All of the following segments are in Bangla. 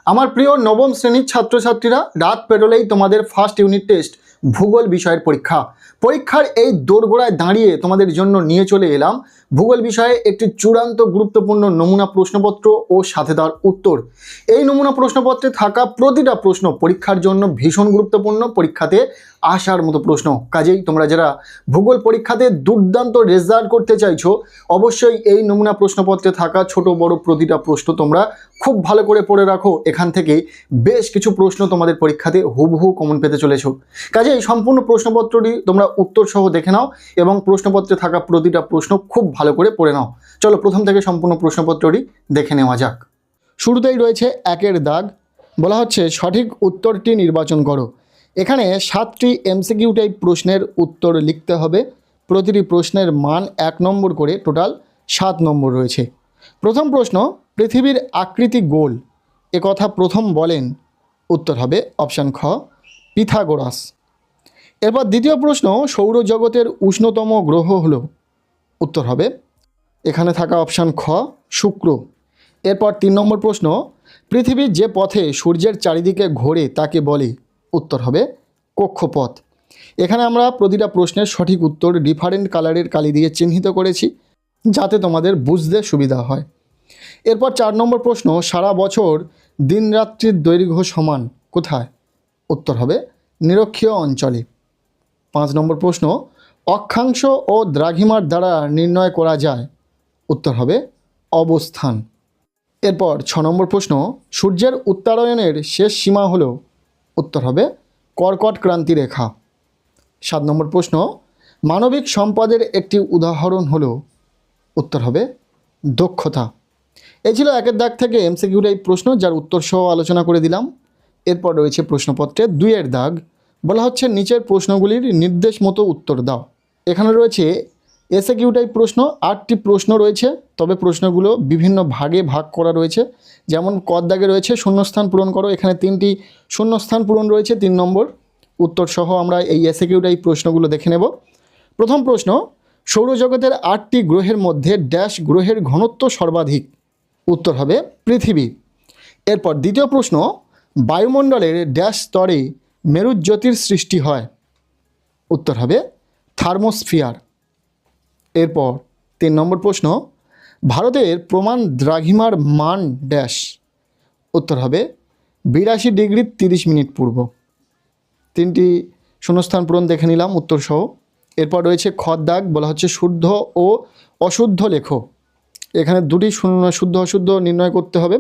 আমার প্রিয় নবম শ্রেণীর ছাত্রছাত্রীরা, রাত পেরোলেই তোমাদের ফার্স্ট ইউনিট টেস্ট ভূগোল বিষয়ের পরীক্ষার এই দোরগোড়ায় দাঁড়িয়ে তোমাদের জন্য নিয়ে চলে এলাম ভূগোল বিষয়ে একটি চূড়ান্ত গুরুত্বপূর্ণ নমুনা প্রশ্নপত্র ও সাথে তার উত্তর। এই নমুনা প্রশ্নপত্রে থাকা প্রতিটা প্রশ্ন পরীক্ষার জন্য ভীষণ গুরুত্বপূর্ণ, পরীক্ষাতে আসার মতো প্রশ্ন। কাজেই তোমরা যারা ভূগোল পরীক্ষাতে দুর্দান্ত রেজাল্ট করতে চাইছো, অবশ্যই এই নমুনা প্রশ্নপত্রে থাকা ছোট বড় প্রতিটা প্রশ্ন তোমরা খুব ভালো করে পড়ে রাখো। এখান থেকে বেশ কিছু প্রশ্ন তোমাদের পরীক্ষাতে হুবহু কমন পেতে চলেছো। কাজেই সম্পূর্ণ প্রশ্নপত্রটি তোমরা উত্তর সহ দেখে নাও এবং প্রশ্নপত্রে থাকা প্রতিটা প্রশ্ন খুব ভালো করে পড়ে নাও। চলো প্রথম থেকে সম্পূর্ণ প্রশ্নপত্রটি দেখে নেওয়া যাক। শুরুতেই রয়েছে একের দাগ, বলা হচ্ছে সঠিক উত্তরটি নির্বাচন করো। এখানে 7টি এমসিকিউ টাইপ প্রশ্নের উত্তর লিখতে হবে। প্রতিটি প্রশ্নের মান 1 নম্বর করে, টোটাল 7 নম্বর রয়েছে। প্রথম প্রশ্ন, পৃথিবীর আকৃতি গোল এ কথা প্রথম বলেন? উত্তর হবে অপশান খ, পিথাগোরাস। এরপর দ্বিতীয় প্রশ্ন, সৌরজগতের উষ্ণতম গ্রহ হলো? উত্তর হবে এখানে থাকা অপশান খ, শুক্র। এরপর 3 নম্বর প্রশ্ন, পৃথিবী যে পথে সূর্যের চারিদিকে ঘোরে তাকে বলে? উত্তর হবে কক্ষপথ। এখানে আমরা প্রতিটা প্রশ্নের সঠিক উত্তর ডিফারেন্ট কালারের কালি দিয়ে চিহ্নিত করেছি যাতে তোমাদের বুঝতে সুবিধা হয়। এরপর 4 নম্বর প্রশ্ন, সারা বছর দিনরাত্রির দৈর্ঘ্য সমান কোথায়? উত্তর হবে নিরক্ষীয় অঞ্চলে। 5 নম্বর প্রশ্ন, অক্ষাংশ ও দ্রাঘিমার দ্বারা নির্ণয় করা যায়? উত্তর হবে অবস্থান। এরপর 6 নম্বর প্রশ্ন, সূর্যের উত্তরায়ণের শেষ সীমা হলো? উত্তর হবে কর্কট ক্রান্তি রেখা। 7 নম্বর প্রশ্ন, মানবিক সম্পদের একটি উদাহরণ হলো? উত্তর হবে দক্ষতা। এই ছিল একের দাগ থেকে এমসিকিউ টাইপ প্রশ্ন, যার উত্তর সহ আলোচনা করে দিলাম। এরপর রয়েছে প্রশ্নপত্রে 2-এর দাগ, বলা হচ্ছে নিচের প্রশ্নগুলির নির্দেশ মতো উত্তর দাও। এখানে রয়েছে এসএকিউ টাইপ প্রশ্ন, 8টি প্রশ্ন রয়েছে, তবে প্রশ্নগুলো বিভিন্ন ভাগে ভাগ করা রয়েছে। যেমন ক দাগে রয়েছে শূন্যস্থান পূরণ করো, এখানে 3টি শূন্যস্থান পূরণ রয়েছে 3 নম্বর উত্তর সহ। আমরা এই এসএকিউ টাইপ প্রশ্নগুলো দেখে নেব। প্রথম প্রশ্ন, সৌরজগতের 8টি গ্রহের মধ্যে ড্যাশ গ্রহের ঘনত্ব সর্বাধিক? উত্তর হবে পৃথিবী। এরপর দ্বিতীয় প্রশ্ন, বায়ুমণ্ডলের ড্যাশ স্তরে মেরুজ্যোতির সৃষ্টি হয়? উত্তর হবে থার্মোস্ফিয়ার। এরপর 3 নম্বর প্রশ্ন, ভারতের প্রমাণ দ্রাঘিমার মান ড্যাশ? উত্তর হবে 82 ডিগ্রি 30 মিনিট পূর্ব। 3টি শূন্যস্থান পূরণ দেখে নিলাম উত্তর সহ। এরপর রয়েছে খ দাগ, বলা হচ্ছে শুদ্ধ ও অশুদ্ধ লেখো। এখানে 2টি শুদ্ধ অশুদ্ধ নির্ণয় করতে হবে।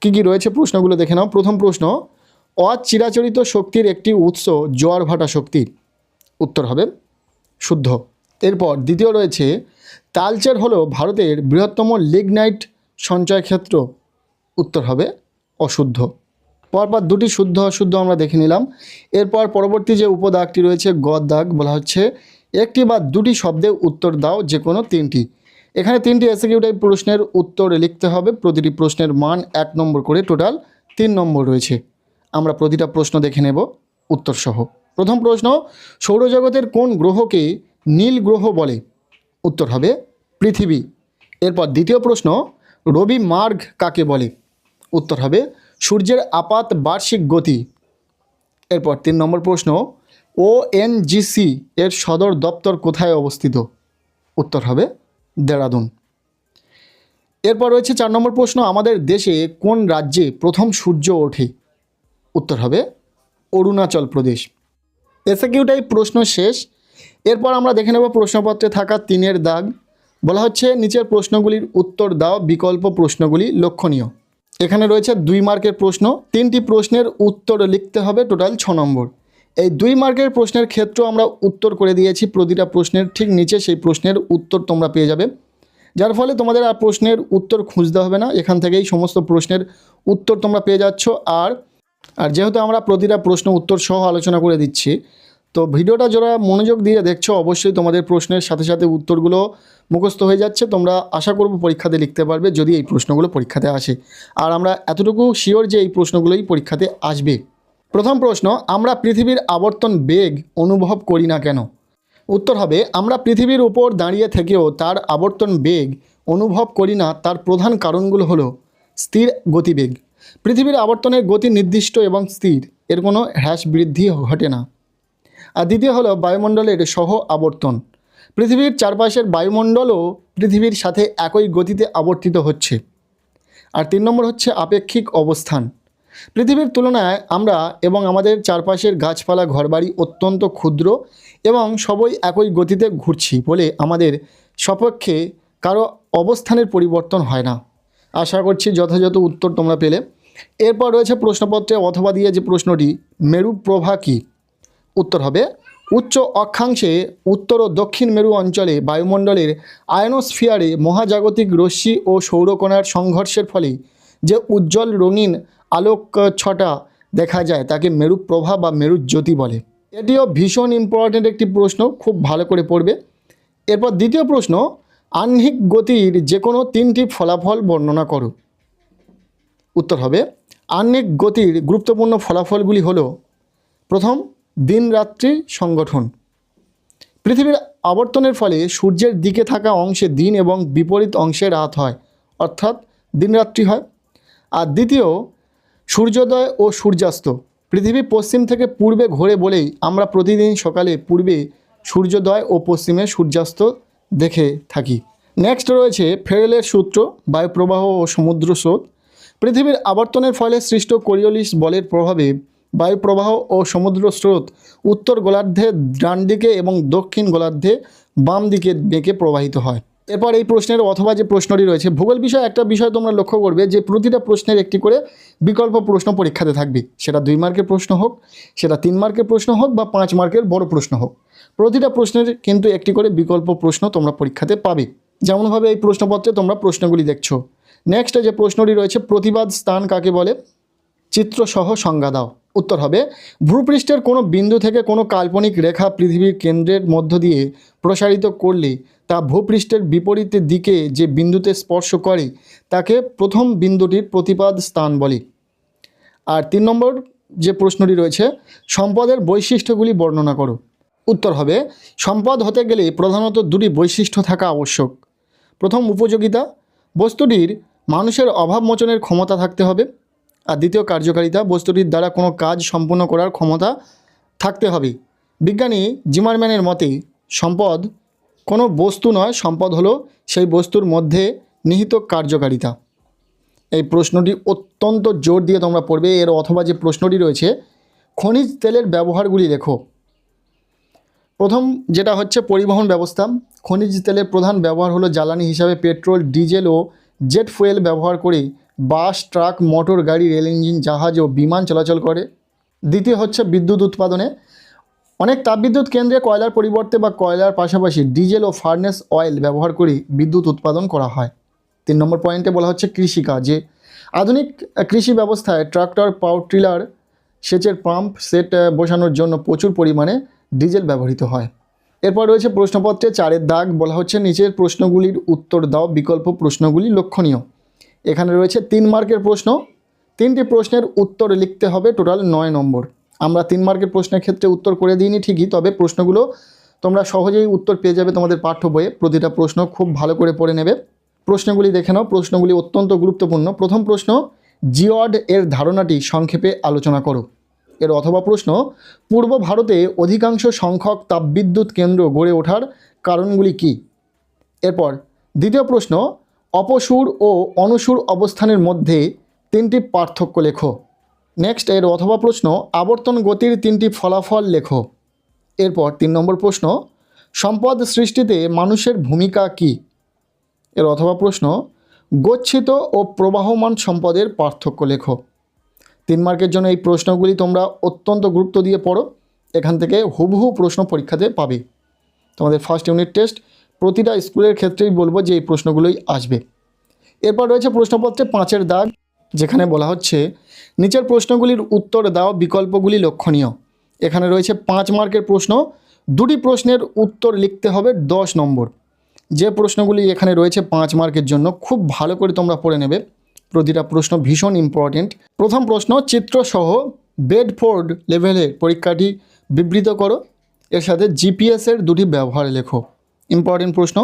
কি কি রয়েছে প্রশ্নগুলো দেখে নাও। প্রথম প্রশ্ন, অচিরাচরিত শক্তির একটি উৎস জোয়ার ভাটা শক্তি? উত্তর হবে শুদ্ধ। এরপর দ্বিতীয় রয়েছে তালচের হলো ভারতের বৃহত্তম লিগনাইট সঞ্চয় ক্ষেত্র? উত্তর হবে অশুদ্ধ। পরপর 2টি শুদ্ধ অশুদ্ধ আমরা দেখে নিলাম। এরপর পরবর্তী যে উপদাগটি রয়েছে গ দাগ, বলা হচ্ছে একটি বা 2টি শব্দে উত্তর দাও, যে কোনো 3টি। এখানে 3টি এসএকিউ টাইপ প্রশ্নের উত্তর লিখতে হবে। প্রতিটি প্রশ্নের মান 1 নম্বর করে, টোটাল 3 নম্বর রয়েছে। আমরা প্রতিটা প্রশ্ন দেখে নেব উত্তর সহ। প্রথম প্রশ্ন, সৌরজগতের কোন গ্রহকে নীল গ্রহ বলে? উত্তর হবে পৃথিবী। এরপর দ্বিতীয় প্রশ্ন, রবি মার্গ কাকে বলে? উত্তর হবে সূর্যের আপাত বার্ষিক গতি। এরপর 3 নম্বর প্রশ্ন, ওএনজিসি এর সদর দপ্তর কোথায় অবস্থিত? উত্তর হবে দেরাদুন। এরপর রয়েছে 4 নম্বর প্রশ্ন, আমাদের দেশে কোন রাজ্যে প্রথম সূর্য ওঠে? উত্তর হবে অরুণাচল প্রদেশ। এসএকিউ টাইপ প্রশ্ন শেষ। এরপর আমরা দেখে নেব প্রশ্নপত্রে থাকা 3-এর দাগ, বলা হচ্ছে নিচের প্রশ্নগুলির উত্তর দাও, বিকল্প প্রশ্নগুলি লক্ষণীয়। এখানে রয়েছে 2 মার্কের প্রশ্ন, 3টি প্রশ্নের উত্তর লিখতে হবে, টোটাল 6 নম্বর। এই 2 মার্কের প্রশ্নের ক্ষেত্রেও আমরা উত্তর করে দিয়েছি। প্রতিটা প্রশ্নের ঠিক নিচে সেই প্রশ্নের উত্তর তোমরা পেয়ে যাবে, যার ফলে তোমাদের আর প্রশ্নের উত্তর খুঁজতে হবে না। এখান থেকেই সমস্ত প্রশ্নের উত্তর তোমরা পেয়ে যাচ্ছ। আর যেহেতু আমরা প্রতিটা প্রশ্ন উত্তর সহ আলোচনা করে দিচ্ছি, তো ভিডিওটা যারা মনোযোগ দিয়ে দেখছো, অবশ্যই তোমাদের প্রশ্নের সাথে সাথে উত্তরগুলো মুখস্থ হয়ে যাচ্ছে। তোমরা আশা করব পরীক্ষাতে লিখতে পারবে যদি এই প্রশ্নগুলো পরীক্ষাতে আসে। আর আমরা এতটুকু শিওর যে এই প্রশ্নগুলোই পরীক্ষাতে আসবে। প্রথম প্রশ্ন, আমরা পৃথিবীর আবর্তন বেগ অনুভব করি না কেন? উত্তর হবে আমরা পৃথিবীর উপর দাঁড়িয়ে থেকেও তার আবর্তন বেগ অনুভব করি না, তার প্রধান কারণগুলো হলো স্থির গতিবেগ, পৃথিবীর আবর্তনের গতি নির্দিষ্ট এবং স্থির, এর কোনো হ্রাস বৃদ্ধি ঘটে না। আর দ্বিতীয় হলো বায়ুমণ্ডলের সহ আবর্তন। পৃথিবীর চারপাশের বায়ুমণ্ডলও পৃথিবীর সাথে একই গতিতে আবর্তিত হচ্ছে। আর 3 নম্বর হচ্ছে আপেক্ষিক অবস্থান। পৃথিবীর তুলনায় আমরা এবং আমাদের চারপাশের গাছপালা ঘরবাড়ি অত্যন্ত ক্ষুদ্র এবং সবই একই গতিতে ঘুরছি বলে আমাদের সপক্ষে কারো অবস্থানের পরিবর্তন হয় না। আশা করছি যথাযথ উত্তর তোমরা পেলে। এরপর রয়েছে প্রশ্নপত্রে অথবা দিয়ে যে প্রশ্নটি, মেরু প্রভা কী? উত্তর হবে উচ্চ অক্ষাংশে উত্তর ও দক্ষিণ মেরু অঞ্চলে বায়ুমণ্ডলের আয়নোস্ফিয়ারে মহাজাগতিক রশ্মি ও সৌরকণার সংঘর্ষের ফলে যে উজ্জ্বল রঙিন আলোক ছটা দেখা যায় তাকে মেরুপ্রভা বা মেরুজ্যোতি বলে। এটিও ভীষণ ইম্পর্ট্যান্ট একটি প্রশ্ন, খুব ভালো করে পড়বে। এরপর দ্বিতীয় প্রশ্ন, আহ্নিক গতির যে কোনো 3টি ফলাফল বর্ণনা করো। উত্তর হবে আহ্নিক গতির গুরুত্বপূর্ণ ফলাফলগুলি হলো, প্রথম, দিন রাত্রি সংগঠন। পৃথিবীর আবর্তনের ফলে সূর্যের দিকে থাকা অংশে দিন এবং বিপরীত অংশে রাত হয়, অর্থাৎ দিন রাত্রি হয়। আর দ্বিতীয়, সূর্যোদয় ও সূর্যাস্ত। পৃথিবী পশ্চিম থেকে পূর্বে ঘোরে বলেই আমরা প্রতিদিন সকালে পূর্বে সূর্যোদয় ও পশ্চিমে সূর্যাস্ত দেখে থাকি। নেক্সট রয়েছে ফেরেলের সূত্র, বায়ুপ্রবাহ ও সমুদ্র স্রোত। পৃথিবীর আবর্তনের ফলে সৃষ্ট কোরিওলিস বলের প্রভাবে বায়ুপ্রবাহ ও সমুদ্র স্রোত উত্তর গোলার্ধে ডান দিকে এবং দক্ষিণ গোলার্ধে বাম দিকে বেঁকে প্রবাহিত হয়। এরপর এই প্রশ্নের অথবা যে প্রশ্নটি রয়েছে, ভূগোল বিষয়ে একটা বিষয় তোমরা লক্ষ্য করবে যে প্রতিটা প্রশ্নের একটি করে বিকল্প প্রশ্ন পরীক্ষাতে থাকবে। সেটা 2 মার্কের প্রশ্ন হোক, সেটা 3 মার্কের প্রশ্ন হোক বা 5 মার্কের বড় প্রশ্ন হোক, প্রতিটা প্রশ্নের কিন্তু একটি করে বিকল্প প্রশ্ন তোমরা পরীক্ষাতে পাবে। যেমনভাবে এই প্রশ্নপত্রে তোমরা প্রশ্নগুলি দেখছো। নেক্সট যে প্রশ্নটি রয়েছে, প্রতিবাদ স্থান কাকে বলে? চিত্রসহ সংজ্ঞা দাও। উত্তর হবে ভূপৃষ্ঠের কোনো বিন্দু থেকে কোনো কাল্পনিক রেখা পৃথিবীর কেন্দ্রের মধ্য দিয়ে প্রসারিত করলে তা ভূপৃষ্ঠের বিপরীত দিকে যে বিন্দুতে স্পর্শ করে তাকে প্রথম বিন্দুটির প্রতিপাদ স্থান বলে। আর 3 নম্বর যে প্রশ্নটি রয়েছে, সম্পদের বৈশিষ্ট্যগুলি বর্ণনা করো। উত্তর হবে সম্পদ হতে গেলে প্রধানত 2টি বৈশিষ্ট্য থাকা আবশ্যক। প্রথম, উপযোগিতা। বস্তুটির মানুষের অভাব মোচনের ক্ষমতা থাকতে হবে। আর দ্বিতীয়, কার্যকারিতা। বস্তুটির দ্বারা কোনো কাজ সম্পন্ন করার ক্ষমতা থাকতে হবে। বিজ্ঞানী জিমারম্যানের মতে সম্পদ কোনো বস্তু নয়, সম্পদ হলো সেই বস্তুর মধ্যে নিহিত কার্যকারিতা। এই প্রশ্নটি অত্যন্ত জোর দিয়ে তোমরা পড়বে। এর অথবা যে প্রশ্নটি রয়েছে, খনিজ তেলের ব্যবহারগুলি লেখো। প্রথম যেটা হচ্ছে পরিবহন ব্যবস্থা। খনিজ তেলের প্রধান ব্যবহার হলো জ্বালানি হিসাবে পেট্রোল, ডিজেল ও জেট ফুয়েল ব্যবহার করে বাস, ট্রাক, মোটর গাড়ি, রেল ইঞ্জিন, জাহাজ ও বিমান চলাচল করে। দ্বিতীয় হচ্ছে বিদ্যুৎ উৎপাদনে। অনেক তাপবিদ্যুৎ কেন্দ্রে কয়লার পরিবর্তে বা কয়লার পাশাপাশি ডিজেল ও ফার্নেস অয়েল ব্যবহার করে বিদ্যুৎ উৎপাদন করা হয়। 3 নম্বর পয়েন্টে বলা হচ্ছে কৃষিকাজে। আধুনিক কৃষি ব্যবস্থায় ট্রাক্টর, পাওয়ার টিলার, সেচের পাম্প সেট বসানোর জন্য প্রচুর পরিমাণে ডিজেল ব্যবহৃত হয়। এরপর রয়েছে প্রশ্নপত্রে 4-এর দাগ, বলা হচ্ছে নিচের প্রশ্নগুলির উত্তর দাও, বিকল্প প্রশ্নগুলি লক্ষণীয়। এখানে রয়েছে 3 মার্কের প্রশ্ন। 3টি প্রশ্নের উত্তর লিখতে হবে, টোটাল 9 নম্বর। আমরা 3 মার্কের প্রশ্নের ক্ষেত্রে উত্তর করে দিইনি ঠিকই, তবে প্রশ্নগুলো তোমরা সহজেই উত্তর পেয়ে যাবে তোমাদের পাঠ্য বইয়ে। প্রতিটা প্রশ্ন খুব ভালো করে পড়ে নেবে। প্রশ্নগুলি দেখে নাও, প্রশ্নগুলি অত্যন্ত গুরুত্বপূর্ণ। প্রথম প্রশ্ন, জিওড এর ধারণাটি সংক্ষেপে আলোচনা করো। এর অথবা প্রশ্ন, পূর্ব ভারতে অধিকাংশ সংখ্যক তাপবিদ্যুৎ কেন্দ্র গড়ে ওঠার কারণগুলি কী? এরপর দ্বিতীয় প্রশ্ন, অপসুর ও অনুসুর অবস্থানের মধ্যে 3টি পার্থক্য লেখো। নেক্সট এর অথবা প্রশ্ন, আবর্তন গতির 3টি ফলাফল লেখো। এরপর 3 নম্বর প্রশ্ন, সম্পদ সৃষ্টিতে মানুষের ভূমিকা কী? এর অথবা প্রশ্ন, গচ্ছিত ও প্রবাহমান সম্পদের পার্থক্য লেখো। 3 মার্কের জন্য এই প্রশ্নগুলি তোমরা অত্যন্ত গুরুত্ব দিয়ে পড়ো। এখান থেকে হুবহু প্রশ্ন পরীক্ষাতে পাবে। তোমাদের ফার্স্ট ইউনিট টেস্ট প্রতিটা স্কুলের ক্ষেত্রেই বলবো যে এই প্রশ্নগুলোই আসবে। এরপর রয়েছে প্রশ্নপত্রে 5-এর দাগ, যেখানে বলা হচ্ছে নিচের প্রশ্নগুলির উত্তর দাও, বিকল্পগুলি লক্ষণীয়। এখানে রয়েছে 5 মার্কের প্রশ্ন। 2টি প্রশ্নের উত্তর লিখতে হবে 10 নম্বর। যে প্রশ্নগুলি এখানে রয়েছে 5 মার্কের জন্য খুব ভালো করে তোমরা পড়ে নেবে। প্রতিটা প্রশ্ন ভীষণ ইম্পর্টেন্ট। প্রথম প্রশ্ন, চিত্রসহ বেডফোর্ড লেভেলের পরীক্ষাটি বিবৃত করো। এর সাথে জিপিএসের 2টি ব্যবহার লেখো। ইম্পর্টেন্ট প্রশ্ন।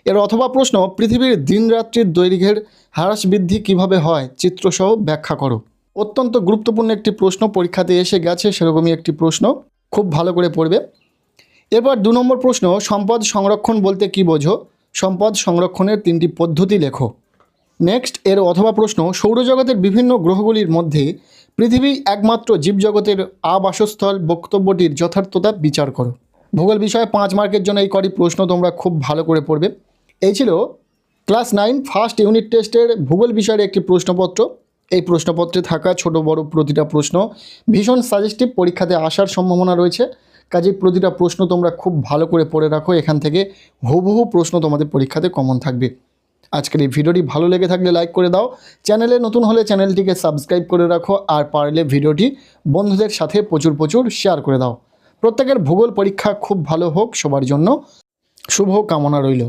এর অথবা প্রশ্ন, পৃথিবীর দিন রাত্রির দৈর্ঘ্যের হ্রাস বৃদ্ধি কীভাবে হয়, চিত্রসহ ব্যাখ্যা করো। অত্যন্ত গুরুত্বপূর্ণ একটি প্রশ্ন পরীক্ষাতে এসে গেছে, সেরকমই একটি প্রশ্ন, খুব ভালো করে পড়বে। এরপর 2 নম্বর প্রশ্ন, সম্পদ সংরক্ষণ বলতে কী বোঝো? সম্পদ সংরক্ষণের 3টি পদ্ধতি লেখো। নেক্সট এর অথবা প্রশ্ন, সৌরজগতের বিভিন্ন গ্রহগুলির মধ্যে পৃথিবী একমাত্র জীবজগতের আবাসস্থল, বক্তব্যটির যথার্থতা বিচার করো। ভূগোল বিষয়ে 5 মার্কের জন্য এই কটি প্রশ্ন তোমরা খুব ভালো করে পড়বে। এই ছিল ক্লাস 9 ফার্স্ট ইউনিট টেস্টের ভূগোল বিষয়ের একটি প্রশ্নপত্র। এই প্রশ্নপত্রে থাকা ছোট বড় প্রতিটা প্রশ্ন ভীষণ সাজেস্টিভ, পরীক্ষাতে আসার সম্ভাবনা রয়েছে। কাজেই প্রতিটা প্রশ্ন তোমরা খুব ভালো করে পড়ে রাখো, এখান থেকে হুবহু প্রশ্ন তোমাদের পরীক্ষাতে কমন থাকবে। আজকের এই ভিডিওটি ভালো লেগে থাকলে লাইক করে দাও, চ্যানেলে নতুন হলে চ্যানেলটিকে সাবস্ক্রাইব করে রাখো, আর পারলে ভিডিওটি বন্ধুদের সাথে প্রচুর শেয়ার করে দাও। প্রত্যেকের ভূগোল পরীক্ষা খুব ভালো হোক, সবার জন্য শুভ কামনা রইল।